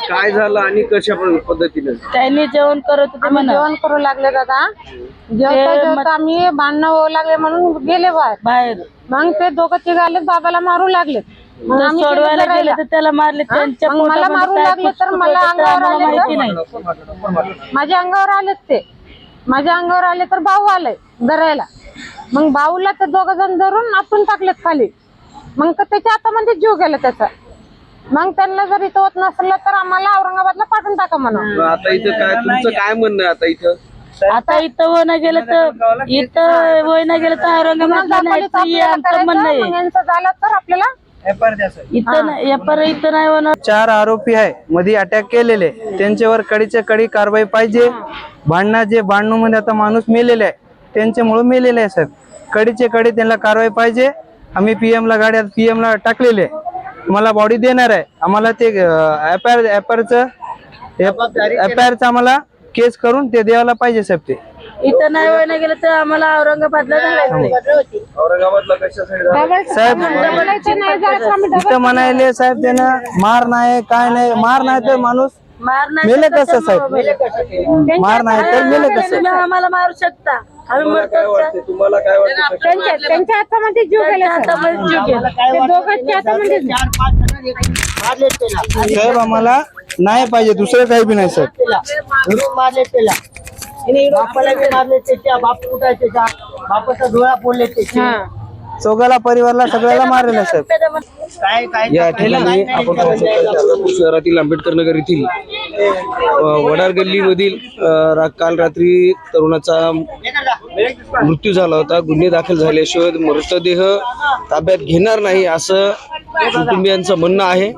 काय झालं आणि कशा पद्धतीने त्यांनी जेवण करत होते म्हणा. जेवण करू लागले दादा. जेवता जेवता आम्ही भांडणं होऊ लागले म्हणून गेले बाहेर. मग ते दोघं तिघ आले बाबाला मारू लागले. मग आम्ही सोडवायला गेलो गेले तर त्याला मारले. त्यांच्या मग मला मारू लागले तर मला अंगावर आले माहिती नाही. माझ्या अंगावर आलेत ते. माझ्या अंगावर आले तर भाऊ आले धरायला. मग भाऊला ते दोघ जण धरून आपण टाकलेत खाली. मग त्याच्या हातामध्ये जीव गेला त्याचा. मग त्यांना जर इथं होत नसलं तर आम्हाला औरंगाबादला पाठवून टाका म्हणून. आता इथं काय तुमचं काय म्हणणं आहे आता इथं? आता इथं वय नाही गेलं तर इथं वय नाही गेलं तर औरंगाबादला नाही आमचं म्हणणं आहे. मग यांचं झालं तर आपल्याला इथं नाही इथं नाही होणार. 4 आरोपी आहे मध्ये अटॅक केलेले, त्यांच्यावर कडीच्या कडी कारवाई पाहिजे. भांडणू मध्ये आता माणूस मेलेले आहे, त्यांच्यामुळे मेलेले आहे साहेब. कडीचे कडी त्यांना कारवाई पाहिजे. आम्ही PM ला गाड्यात PM ला टाकलेले, मला बॉडी देणार आहे. आम्हाला ते FIR आम्हाला केस करून ते द्यायला पाहिजे साहेब. ते इथं नाही वय नाही गेलं तर आम्हाला औरंगाबादला जायचंय. औरंगाबादला कशासाठी साहेब इथं म्हणायले साहेब त्यानं मार नाही काय नाही. मार नाही तर माणूस मार नाही मेले कसं साहेब? मार नाही तर मेले कसं? तुम्ही आम्हाला मारू शकता. आम्ही मरतो. तुम्हाला काय वाटतं? त्यांच्या हातामध्ये जीव गेला. हातामध्ये जीव गेला. ते दोघांच्या हातामध्ये साहेब आम्हाला नाही पाहिजे, दुसरं काही बी नाही साहेब. मारले त्याला बापाला बी मारले, त्याच्या बाप कुठे त्याच्या बापाचा डोळा फोडले त्याचे. चौघाला परिवारला सगळ्याला मारलेलं साहेब. काय काय या ठिकाणी आपण पाहू शकतो सोलापूर शहरातील आंबेडकर नगर येथील वडार गल्लीमधील काल रात्री तरुणाचा मृत्यू झाला होता. गुन्हे दाखल झाल्याशिवाय मृतदेह ताब्यात घेणार नाही असं कुटुंबियांचं म्हणणं आहे.